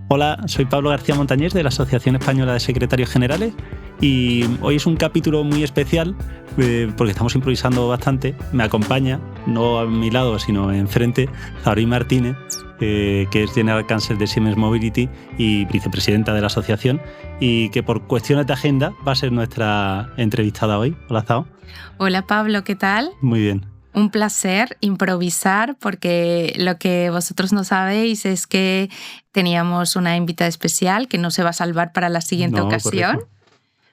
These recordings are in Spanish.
Hola, soy Pablo García Montañés de la Asociación Española de Secretarios Generales y hoy es un capítulo muy especial porque estamos improvisando bastante. Me acompaña, no a mi lado, sino enfrente, Zahorí Martínez, que es General Counsel de Siemens Mobility y vicepresidenta de la asociación, y que por cuestiones de agenda va a ser nuestra entrevistada hoy. Hola, Zao. Hola, Pablo, ¿qué tal? Muy bien. Un placer improvisar porque lo que vosotros no sabéis es que teníamos una invitada especial que no se va a salvar para la siguiente ocasión, correcto.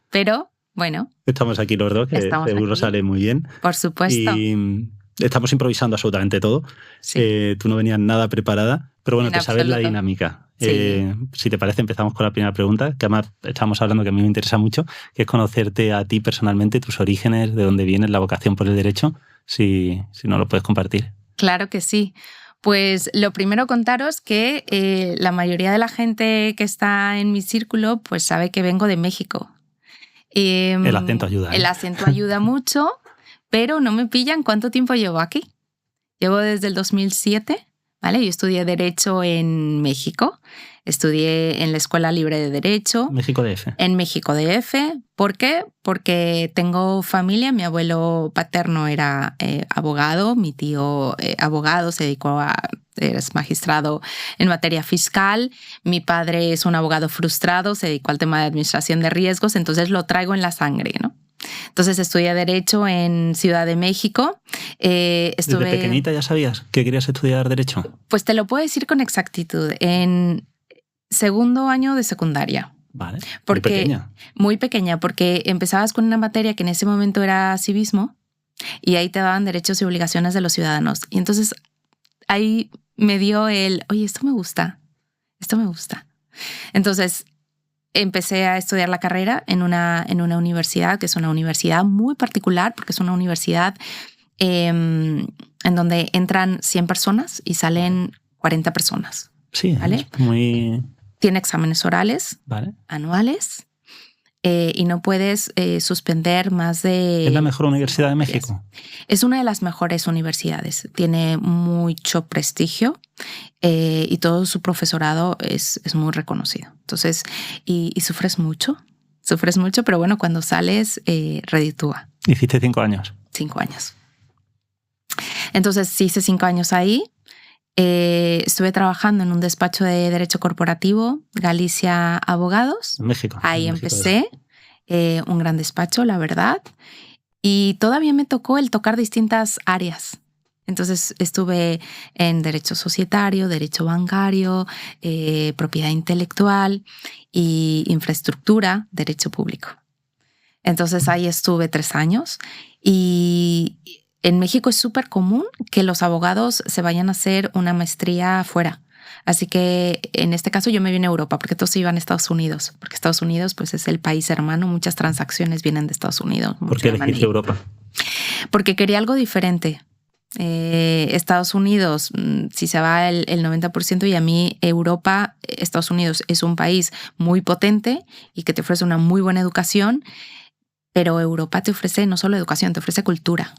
Pero bueno. Estamos aquí los dos, que seguro sale muy bien. Por supuesto. Y estamos improvisando absolutamente todo. Sí. Tú no venías nada preparada, pero bueno, En te sabes absoluto. la dinámica. Sí. Si te parece, empezamos con la primera pregunta, que además estamos hablando que a mí me interesa mucho, que es conocerte a ti personalmente, tus orígenes, de dónde vienes, la vocación por el derecho, si no lo puedes compartir. Claro que sí. Pues lo primero contaros que la mayoría de la gente que está en mi círculo pues sabe que vengo de México. El acento ayuda. El acento ayuda mucho, pero no me pillan cuánto tiempo llevo aquí. Llevo desde el 2007, ¿vale? Yo estudié Derecho en México. Estudié en la Escuela Libre de Derecho. México DF. En México DF. ¿Por qué? Porque tengo familia. Mi abuelo paterno era abogado. Mi tío abogado se dedicó es magistrado en materia fiscal. Mi padre es un abogado frustrado, se dedicó al tema de administración de riesgos. Entonces lo traigo en la sangre, ¿no? Entonces estudié Derecho en Ciudad de México. ¿Desde pequeñita ya sabías que querías estudiar Derecho? Pues te lo puedo decir con exactitud. En segundo año de secundaria. Vale, porque, muy pequeña. Muy pequeña, porque empezabas con una materia que en ese momento era civismo y ahí te daban derechos y obligaciones de los ciudadanos. Y entonces ahí me dio oye, esto me gusta. Entonces empecé a estudiar la carrera en una universidad, que es una universidad muy particular, porque es una universidad en donde entran 100 personas y salen 40 personas. Sí, ¿vale? Es muy... Tiene exámenes orales, ¿vale? Anuales, y no puedes suspender más de... ¿Es la mejor universidad de México? Es una de las mejores universidades. Tiene mucho prestigio y todo su profesorado es muy reconocido. Entonces, y sufres mucho, pero bueno, cuando sales, reditúa. ¿Hiciste 5 años? 5 años. Entonces, hice 5 años ahí. Estuve trabajando en un despacho de Derecho Corporativo, Galicia Abogados. En México. Ahí empecé, un gran despacho, la verdad. Y todavía me tocó el tocar distintas áreas. Entonces estuve en Derecho Societario, Derecho Bancario, Propiedad Intelectual y Infraestructura, Derecho Público. Entonces ahí estuve 3 años y... En México es súper común que los abogados se vayan a hacer una maestría afuera. Así que en este caso yo me vine a Europa porque todos iban a Estados Unidos. Porque Estados Unidos pues, es el país hermano. Muchas transacciones vienen de Estados Unidos. ¿Por qué elegiste Europa? Porque quería algo diferente. Estados Unidos, si se va el 90%, y a mí Europa, Estados Unidos es un país muy potente y que te ofrece una muy buena educación. Pero Europa te ofrece no solo educación, te ofrece cultura.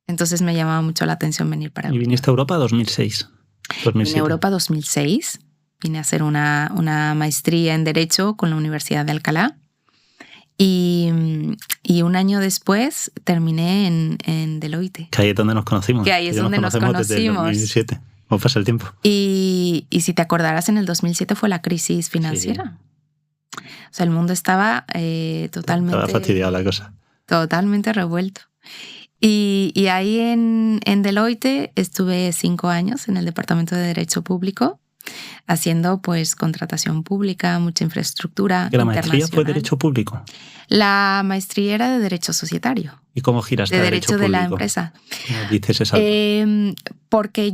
Entonces me llamaba mucho la atención venir para Europa. ¿Y viniste a Europa 2006? 2007. Vine a Europa 2006. Vine a hacer una maestría en Derecho con la Universidad de Alcalá. Y un año después terminé en Deloitte. Que ahí es donde nos conocimos. Que ahí es donde nos conocimos. Desde el 2007. ¿Cómo pasa el tiempo? Y si te acordarás, en el 2007 fue la crisis financiera. Sí. O sea, el mundo estaba totalmente... Estaba fastidiada la cosa. Totalmente revuelto. Y ahí en Deloitte estuve 5 años en el Departamento de Derecho Público, haciendo pues contratación pública, mucha infraestructura. ¿Que la maestría fue Derecho Público? La maestría era de Derecho Societario. ¿Y cómo giraste de a Derecho Público? De la Público? empresa. ¿Cómo diste ese salto? Porque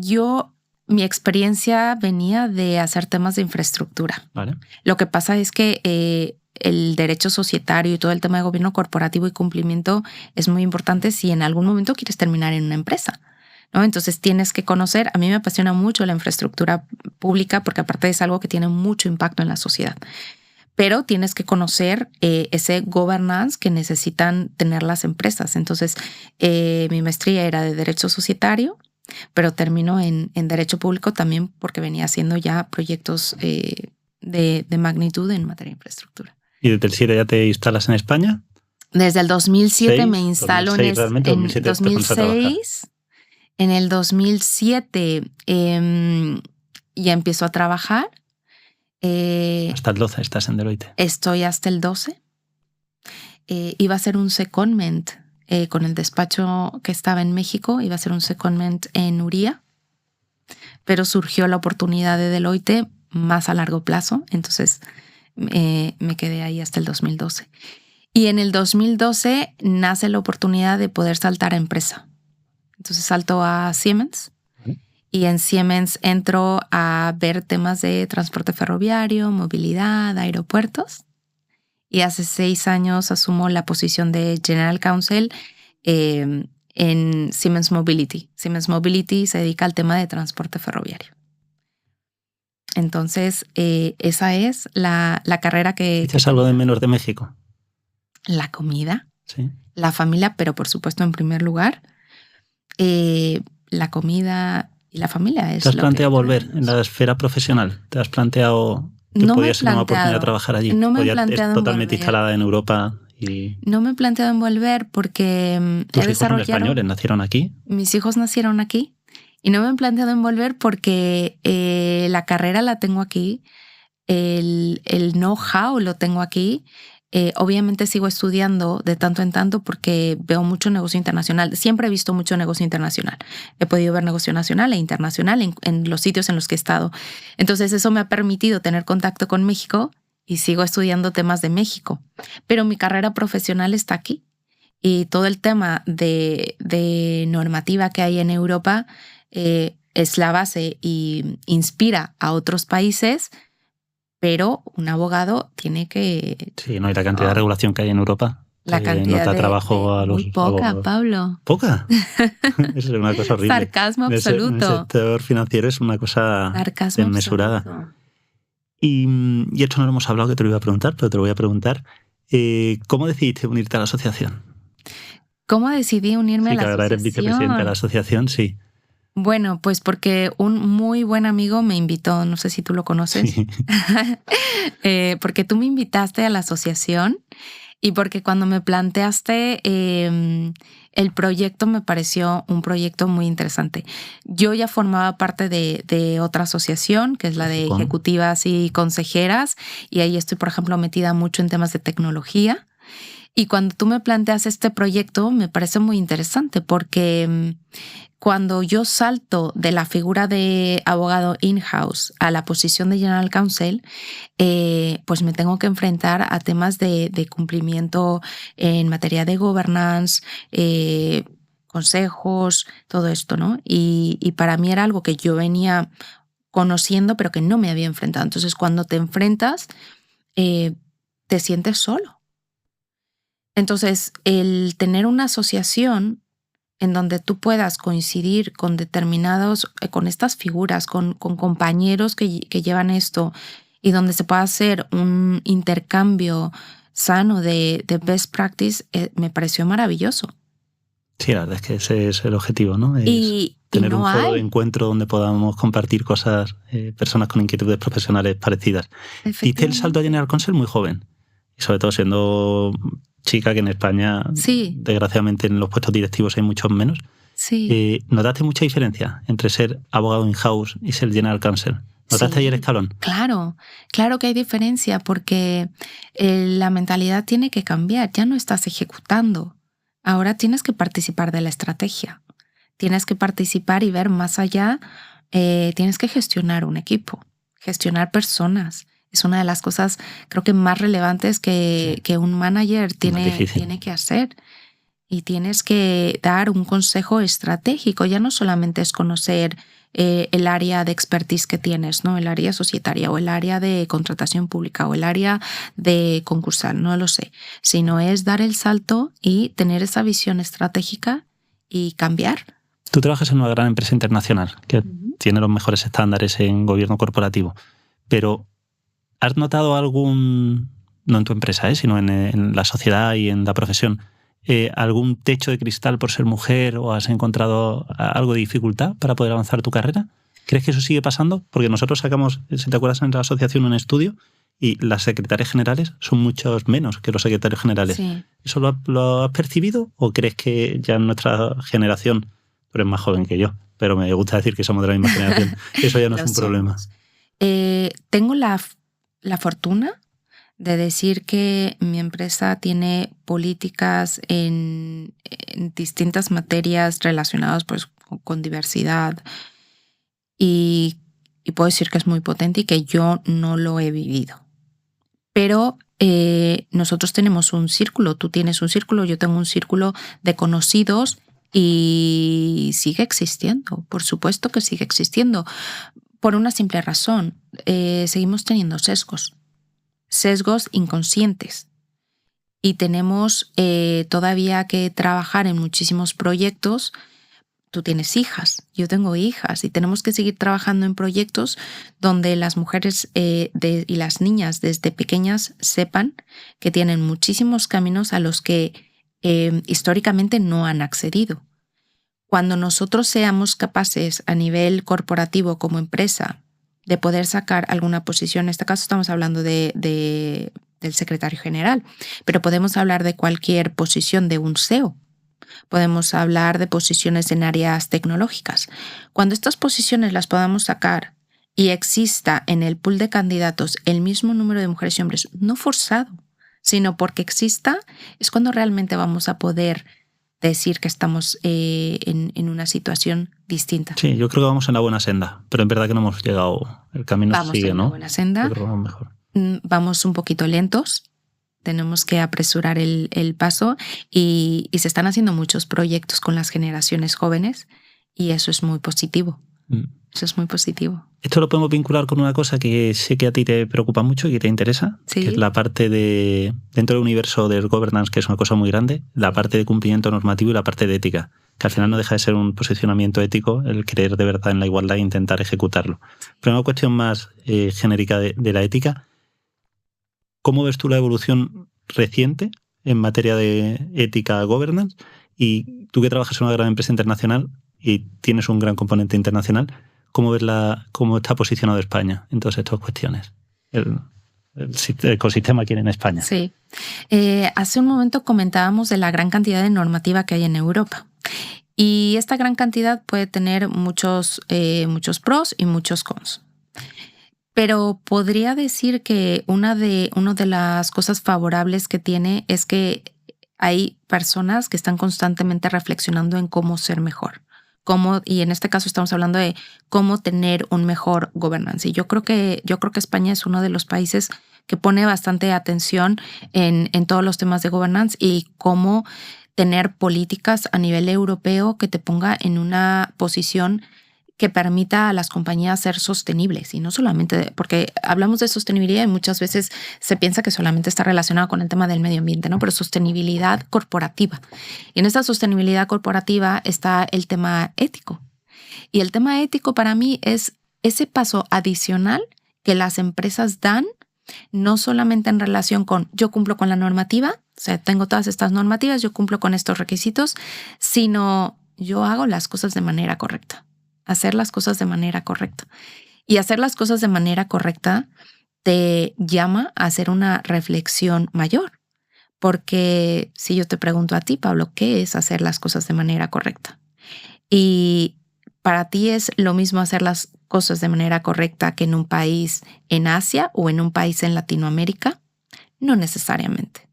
mi experiencia venía de hacer temas de infraestructura. Vale. Lo que pasa es que el derecho societario y todo el tema de gobierno corporativo y cumplimiento es muy importante si en algún momento quieres terminar en una empresa, ¿no? Entonces tienes que conocer, a mí me apasiona mucho la infraestructura pública porque aparte es algo que tiene mucho impacto en la sociedad, pero tienes que conocer ese governance que necesitan tener las empresas. Entonces mi maestría era de derecho societario pero terminó en Derecho Público también porque venía haciendo ya proyectos de magnitud en materia de infraestructura. ¿Y desde el 7 ya te instalas en España? Desde el 2007 me instalo 2006, en 2006. En el 2007 ya empiezo a trabajar. Hasta el 12 estás en Deloitte. Estoy hasta el 12. Iba a ser un secondment con el despacho que estaba en México, iba a ser un secondment en Uría, pero surgió la oportunidad de Deloitte más a largo plazo, entonces me quedé ahí hasta el 2012. Y en el 2012 nace la oportunidad de poder saltar a empresa. Entonces salto a Siemens. Y en Siemens entro a ver temas de transporte ferroviario, movilidad, aeropuertos. Y hace 6 años asumo la posición de General Counsel en Siemens Mobility. Siemens Mobility se dedica al tema de transporte ferroviario. Entonces, esa es la carrera que... ¿Echas algo de menos de México? La comida, sí. La familia, pero por supuesto en primer lugar, la comida... Y la familia es. ¿Te has planteado volver en la esfera profesional? ¿Te has planteado que podía ser una oportunidad de trabajar allí? No me he planteado. ¿Es totalmente instalada en Europa? No me he planteado en volver porque ¿Tus hijos son españoles? ¿Nacieron aquí? Mis hijos nacieron aquí. Y no me he planteado en volver porque la carrera la tengo aquí, el know-how lo tengo aquí. Obviamente sigo estudiando de tanto en tanto porque veo mucho negocio internacional. Siempre he visto mucho negocio internacional. He podido ver negocio nacional e internacional en los sitios en los que he estado. Entonces eso me ha permitido tener contacto con México y sigo estudiando temas de México. Pero mi carrera profesional está aquí. Y todo el tema de normativa que hay en Europa es la base y inspira a otros países. Pero un abogado tiene que... Sí, no, y la cantidad de regulación que hay en Europa. La cantidad nota trabajo a los muy poca, abogados. Pablo. ¿Poca? Eso es una cosa horrible. Sarcasmo absoluto. En el sector financiero es una cosa desmesurada. Absoluto. Y esto no lo hemos hablado, que te lo iba a preguntar, pero te lo voy a preguntar. ¿Cómo decidiste unirte a la asociación? ¿Cómo decidí unirme a la asociación? Sí, que ahora eres vicepresidente de la asociación, sí. Bueno, pues porque un muy buen amigo me invitó, no sé si tú lo conoces, Sí. Porque tú me invitaste a la asociación y porque cuando me planteaste el proyecto me pareció un proyecto muy interesante. Yo ya formaba parte de otra asociación, que es la de ejecutivas y consejeras, y ahí estoy, por ejemplo, metida mucho en temas de tecnología. Y cuando tú me planteas este proyecto me parece muy interesante porque cuando yo salto de la figura de abogado in-house a la posición de General Counsel, pues me tengo que enfrentar a temas de cumplimiento en materia de governance, consejos, todo esto, ¿no? Y para mí era algo que yo venía conociendo, pero que no me había enfrentado. Entonces, cuando te enfrentas, te sientes solo. Entonces, el tener una asociación en donde tú puedas coincidir con con estas figuras, con compañeros que llevan esto y donde se pueda hacer un intercambio sano de best practice, me pareció maravilloso. Sí, la verdad es que ese es el objetivo, ¿no? Tener un foro de encuentro donde podamos compartir cosas, personas con inquietudes profesionales parecidas. Diste el salto a General Counsel muy joven, y sobre todo siendo chica, que en España, sí, desgraciadamente en los puestos directivos hay muchos menos. Sí. ¿Notaste mucha diferencia entre ser abogado in-house y ser General Counsel? ¿Notaste ahí el escalón? Claro que hay diferencia porque la mentalidad tiene que cambiar. Ya no estás ejecutando. Ahora tienes que participar de la estrategia. Tienes que participar y ver más allá. Tienes que gestionar un equipo, gestionar personas. Es una de las cosas, creo que más relevantes que un manager tiene que hacer. Y tienes que dar un consejo estratégico. Ya no solamente es conocer el área de expertise que tienes, ¿no? El área societaria o el área de contratación pública o el área de concursal, no lo sé. Sino es dar el salto y tener esa visión estratégica y cambiar. Tú trabajas en una gran empresa internacional que tiene los mejores estándares en gobierno corporativo, pero ¿has notado algún, no en tu empresa, sino en la sociedad y en la profesión, algún techo de cristal por ser mujer o has encontrado algo de dificultad para poder avanzar tu carrera? ¿Crees que eso sigue pasando? Porque nosotros sacamos, si te acuerdas, en la asociación un estudio y las secretarias generales son muchos menos que los secretarios generales. Sí. ¿Eso lo has percibido o crees que ya en nuestra generación, tú eres más joven que yo, pero me gusta decir que somos de la misma generación, eso ya no es un problema? Tengo la fortuna de decir que mi empresa tiene políticas en distintas materias relacionadas pues, con diversidad y puedo decir que es muy potente y que yo no lo he vivido. Pero nosotros tenemos un círculo, tú tienes un círculo, yo tengo un círculo de conocidos y sigue existiendo, por supuesto que sigue existiendo, por una simple razón, seguimos teniendo sesgos inconscientes y tenemos todavía que trabajar en muchísimos proyectos. Tú tienes hijas, yo tengo hijas y tenemos que seguir trabajando en proyectos donde las mujeres y las niñas desde pequeñas sepan que tienen muchísimos caminos a los que históricamente no han accedido. Cuando nosotros seamos capaces a nivel corporativo como empresa de poder sacar alguna posición, en este caso estamos hablando del secretario general, pero podemos hablar de cualquier posición de un CEO. Podemos hablar de posiciones en áreas tecnológicas. Cuando estas posiciones las podamos sacar y exista en el pool de candidatos el mismo número de mujeres y hombres, no forzado, sino porque exista, es cuando realmente vamos a poder decir que estamos en una situación distinta. Sí, yo creo que vamos en la buena senda, pero es verdad que no hemos llegado, el camino sigue, ¿no? Vamos en la buena senda. Yo creo que vamos mejor. Vamos un poquito lentos. Tenemos que apresurar el paso y se están haciendo muchos proyectos con las generaciones jóvenes y eso es muy positivo. Eso es muy positivo. Esto lo podemos vincular con una cosa que sé que a ti te preocupa mucho y que te interesa, ¿Sí? Que es la parte de, dentro del universo del governance, que es una cosa muy grande, la parte de cumplimiento normativo y la parte de ética, que al final no deja de ser un posicionamiento ético el creer de verdad en la igualdad e intentar ejecutarlo. Pero una cuestión más genérica de la ética. ¿Cómo ves tú la evolución reciente en materia de ética governance? Y tú que trabajas en una gran empresa internacional y tienes un gran componente internacional, ¿cómo ves cómo está posicionado España en todas estas cuestiones? El ecosistema aquí en España. Sí. Hace un momento comentábamos de la gran cantidad de normativa que hay en Europa. Y esta gran cantidad puede tener muchos pros y muchos cons. Pero podría decir que una de las cosas favorables que tiene es que hay personas que están constantemente reflexionando en cómo ser mejor. Y en este caso estamos hablando de cómo tener un mejor governance. Y yo creo que España es uno de los países que pone bastante atención en todos los temas de governance y cómo tener políticas a nivel europeo que te ponga en una posición que permita a las compañías ser sostenibles y no solamente porque hablamos de sostenibilidad y muchas veces se piensa que solamente está relacionado con el tema del medio ambiente, ¿no? Pero sostenibilidad corporativa. Y en esta sostenibilidad corporativa está el tema ético. Y el tema ético para mí es ese paso adicional que las empresas dan, no solamente en relación con yo cumplo con la normativa, o sea, tengo todas estas normativas, yo cumplo con estos requisitos, sino yo hago las cosas de manera correcta. Hacer las cosas de manera correcta. Y hacer las cosas de manera correcta te llama a hacer una reflexión mayor. Porque si yo te pregunto a ti, Pablo, ¿qué es hacer las cosas de manera correcta? Y para ti es lo mismo hacer las cosas de manera correcta que en un país en Asia o en un país en Latinoamérica. No necesariamente.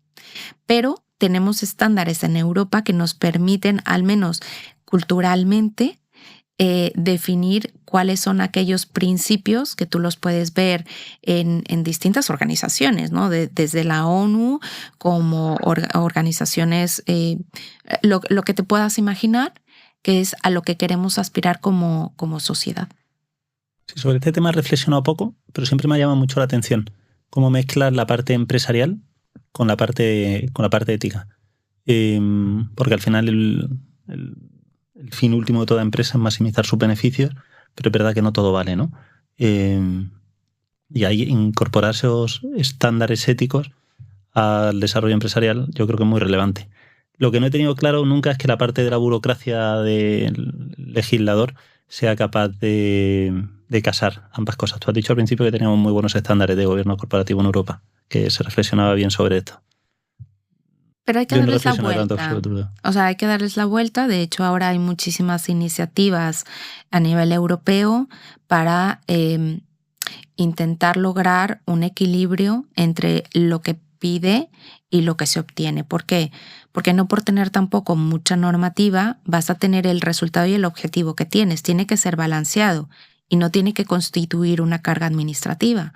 Pero tenemos estándares en Europa que nos permiten, al menos culturalmente, definir cuáles son aquellos principios que tú los puedes ver en distintas organizaciones, ¿no? Desde la ONU como organizaciones, lo que te puedas imaginar, que es a lo que queremos aspirar como sociedad. Sí, sobre este tema he reflexionado poco, pero siempre me ha llamado mucho la atención cómo mezclas la parte empresarial con la parte ética. Porque al final el fin último de toda empresa es maximizar sus beneficios, pero es verdad que no todo vale, ¿no? Y ahí incorporar esos estándares éticos al desarrollo empresarial yo creo que es muy relevante. Lo que no he tenido claro nunca es que la parte de la burocracia del legislador sea capaz de casar ambas cosas. Tú has dicho al principio que teníamos muy buenos estándares de gobierno corporativo en Europa, que se reflexionaba bien sobre esto. Pero hay que Yo no darles la reflexionaba tanto vuelta. sobre todo. O sea, hay que darles la vuelta. De hecho, ahora hay muchísimas iniciativas a nivel europeo para intentar lograr un equilibrio entre lo que pide y lo que se obtiene. ¿Por qué? Porque no por tener tampoco mucha normativa vas a tener el resultado y el objetivo que tienes. Tiene que ser balanceado y no tiene que constituir una carga administrativa.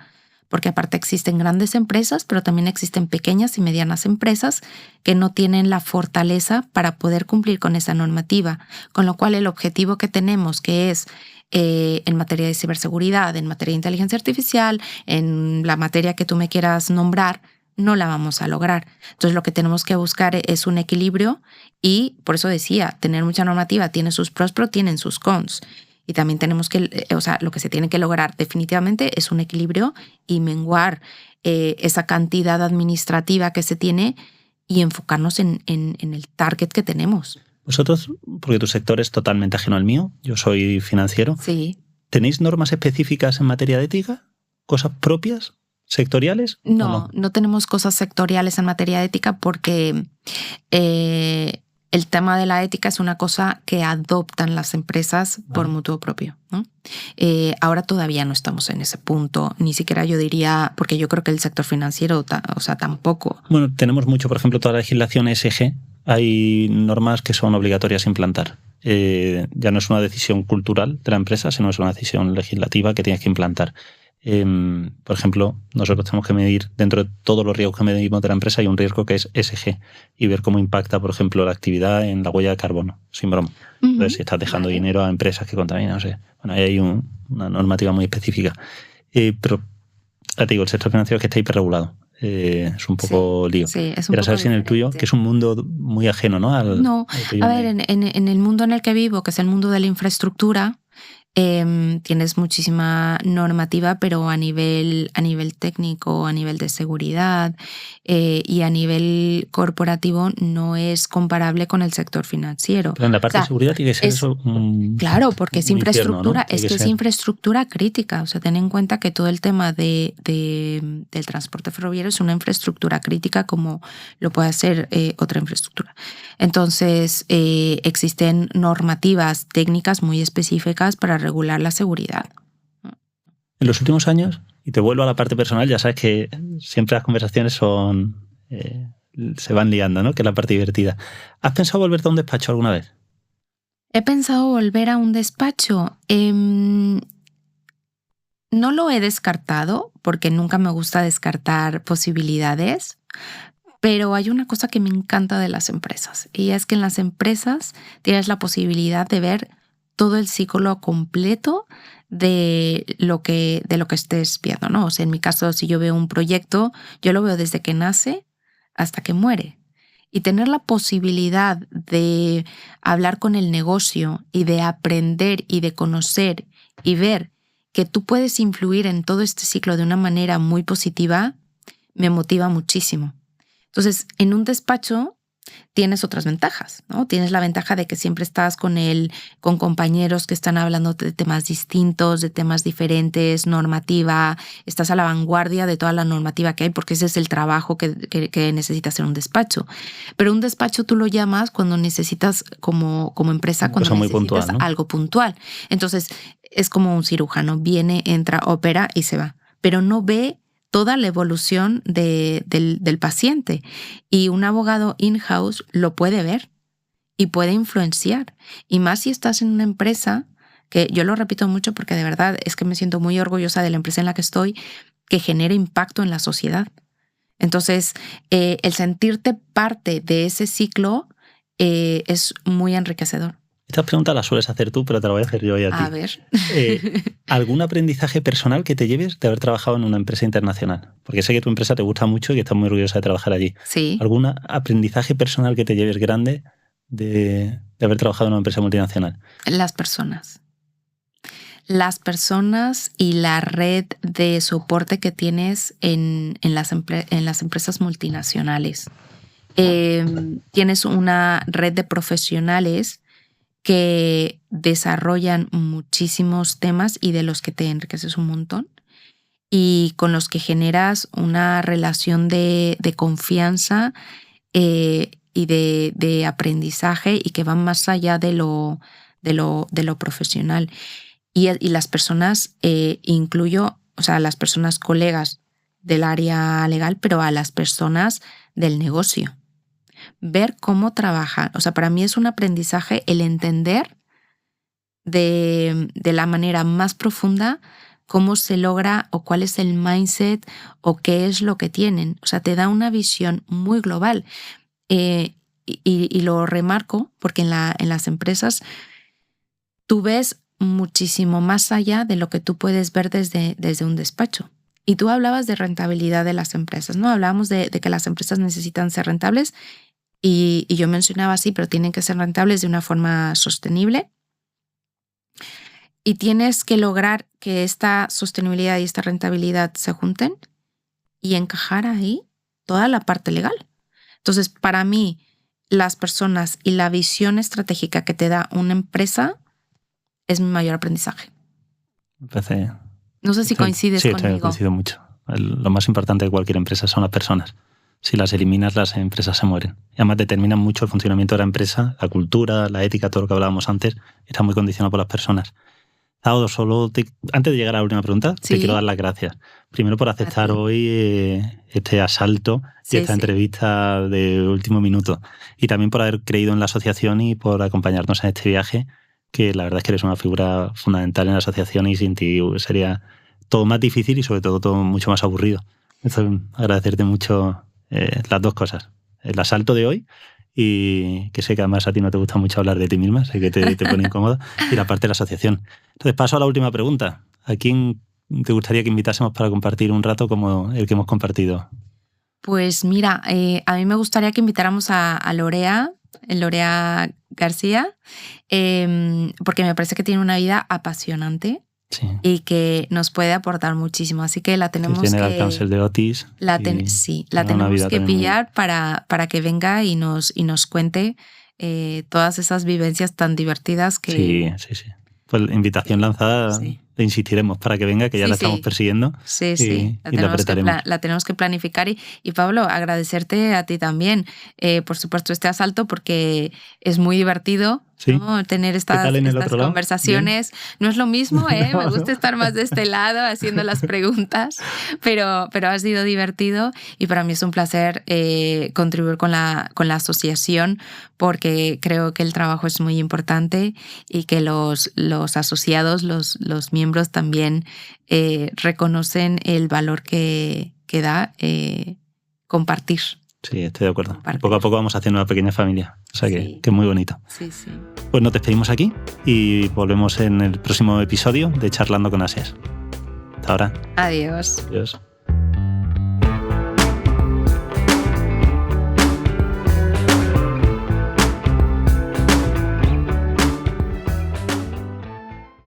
Porque aparte existen grandes empresas, pero también existen pequeñas y medianas empresas que no tienen la fortaleza para poder cumplir con esa normativa. Con lo cual el objetivo que tenemos, que es en materia de ciberseguridad, en materia de inteligencia artificial, en la materia que tú me quieras nombrar, no la vamos a lograr. Entonces lo que tenemos que buscar es un equilibrio y por eso decía, tener mucha normativa tiene sus pros, pero tienen sus cons. Y también tenemos que, o sea, lo que se tiene que lograr definitivamente es un equilibrio y menguar esa cantidad administrativa que se tiene y enfocarnos en el target que tenemos. Vosotros, porque tu sector es totalmente ajeno al mío, yo soy financiero, Sí. ¿tenéis normas específicas en materia de ética? ¿Cosas propias? ¿Sectoriales? No, no tenemos cosas sectoriales en materia de ética porque el tema de la ética es una cosa que adoptan las empresas por mutuo propio, ¿no? Ahora todavía no estamos en ese punto, ni siquiera yo diría, porque yo creo que el sector financiero, o sea, tampoco. Bueno, tenemos mucho, por ejemplo, toda la legislación ESG, hay normas que son obligatorias a implantar. Ya no es una decisión cultural de la empresa, sino es una decisión legislativa que tienes que implantar. Por ejemplo, nosotros tenemos que medir, dentro de todos los riesgos que medimos de la empresa, hay un riesgo que es ESG y ver cómo impacta, por ejemplo, la actividad en la huella de carbono, sin broma. Entonces, si estás dejando dinero a empresas que contaminan, no sé. Bueno, ahí hay una normativa muy específica. Pero, ya te digo, el sector financiero es que está hiperregulado. Es un poco lío. Sí, es un Pero poco sabes, en el tuyo, que es un mundo muy ajeno, ¿no? No, a ver, en el mundo en el que vivo, que es el mundo de la infraestructura, tienes muchísima normativa, pero a nivel técnico, a nivel de seguridad y a nivel corporativo no es comparable con el sector financiero. Pero en la parte de seguridad tiene que ser eso. Claro, porque es infraestructura, infierno, ¿no? es infraestructura crítica. O sea, ten en cuenta que todo el tema del transporte ferroviario es una infraestructura crítica como lo puede ser otra infraestructura. Entonces, existen normativas técnicas muy específicas para regular la seguridad. En los últimos años, y te vuelvo a la parte personal, ya sabes que siempre las conversaciones se van liando, ¿no? Que es la parte divertida. ¿Has pensado volverte a un despacho alguna vez? He pensado volver a un despacho. No lo he descartado porque nunca me gusta descartar posibilidades, pero hay una cosa que me encanta de las empresas y es que en las empresas tienes la posibilidad de ver todo el ciclo completo de lo que estés viendo, ¿no? O sea, en mi caso, si yo veo un proyecto, yo lo veo desde que nace hasta que muere. Y tener la posibilidad de hablar con el negocio y de aprender y de conocer y ver que tú puedes influir en todo este ciclo de una manera muy positiva, me motiva muchísimo. Entonces, en un despacho tienes otras ventajas, ¿no? Tienes la ventaja de que siempre estás con compañeros que están hablando de temas distintos, de temas diferentes, normativa, estás a la vanguardia de toda la normativa que hay, porque ese es el trabajo que necesita hacer un despacho. Pero un despacho tú lo llamas cuando necesitas, como empresa, cuando necesitas puntual, ¿no? Algo puntual. Entonces, es como un cirujano, viene, entra, opera y se va, pero no ve toda la evolución del paciente. Y un abogado in-house lo puede ver y puede influenciar. Y más si estás en una empresa, que yo lo repito mucho porque de verdad es que me siento muy orgullosa de la empresa en la que estoy, que genera impacto en la sociedad. Entonces, el sentirte parte de ese ciclo es muy enriquecedor. Estas preguntas las sueles hacer tú, pero te las voy a hacer yo hoy a ti. A ver. ¿Algún aprendizaje personal que te lleves de haber trabajado en una empresa internacional? Porque sé que tu empresa te gusta mucho y que estás muy orgullosa de trabajar allí. Sí. ¿Algún aprendizaje personal que te lleves grande de haber trabajado en una empresa multinacional? Las personas. Las personas y la red de soporte que tienes en las empresas multinacionales. tienes una red de profesionales que desarrollan muchísimos temas y de los que te enriqueces un montón y con los que generas una relación de confianza y de aprendizaje y que van más allá de lo profesional. Y las personas, incluyo, o sea, las personas colegas del área legal, pero a las personas del negocio. Ver cómo trabajan. O sea, para mí es un aprendizaje el entender de la manera más profunda cómo se logra o cuál es el mindset o qué es lo que tienen. O sea, te da una visión muy global. Y lo remarco porque en las empresas tú ves muchísimo más allá de lo que tú puedes ver desde un despacho. Y tú hablabas de rentabilidad de las empresas, ¿no? Hablábamos de que las empresas necesitan ser rentables y yo mencionaba sí, pero tienen que ser rentables de una forma sostenible. Y tienes que lograr que esta sostenibilidad y esta rentabilidad se junten y encajar ahí toda la parte legal. Entonces, para mí, las personas y la visión estratégica que te da una empresa es mi mayor aprendizaje. No sé si coincides conmigo. Sí, coincido mucho. Lo más importante de cualquier empresa son las personas. Si las eliminas, las empresas se mueren. Y además determinan mucho el funcionamiento de la empresa, la cultura, la ética, todo lo que hablábamos antes, está muy condicionado por las personas. Antes de llegar a la última pregunta, ¿Sí? te quiero dar las gracias. Primero por aceptar hoy este asalto y esta entrevista de último minuto. Y también por haber creído en la asociación y por acompañarnos en este viaje, que la verdad es que eres una figura fundamental en la asociación y sin ti sería todo más difícil y sobre todo mucho más aburrido. Entonces, agradecerte mucho las dos cosas. El asalto de hoy, y que sé que además a ti no te gusta mucho hablar de ti misma, sé que te pone incómoda, y la parte de la asociación. Entonces paso a la última pregunta. ¿A quién te gustaría que invitásemos para compartir un rato como el que hemos compartido? Pues mira, a mí me gustaría que invitáramos a Lorea García, porque me parece que tiene una vida apasionante. Sí. Y que nos puede aportar muchísimo. Así que la tenemos tiene el cáncer de Otis. La tenemos que pillar para que venga y nos cuente todas esas vivencias tan divertidas que... Sí. Pues invitación lanzada, le insistiremos para que venga, que ya la estamos persiguiendo. Sí. La tenemos que planificar. Y Pablo, agradecerte a ti también, por supuesto, este asalto, porque es muy divertido. Sí. ¿No? Tener estas conversaciones. Bien. No es lo mismo, me gusta estar más de este lado haciendo las preguntas, pero ha sido divertido y para mí es un placer contribuir con la asociación porque creo que el trabajo es muy importante y que los asociados, los miembros también reconocen el valor que da compartir. Sí, estoy de acuerdo. Poco a poco vamos haciendo una pequeña familia. O sea que es muy bonito. Sí. Pues nos despedimos aquí y volvemos en el próximo episodio de Charlando con Asias. Hasta ahora. Adiós.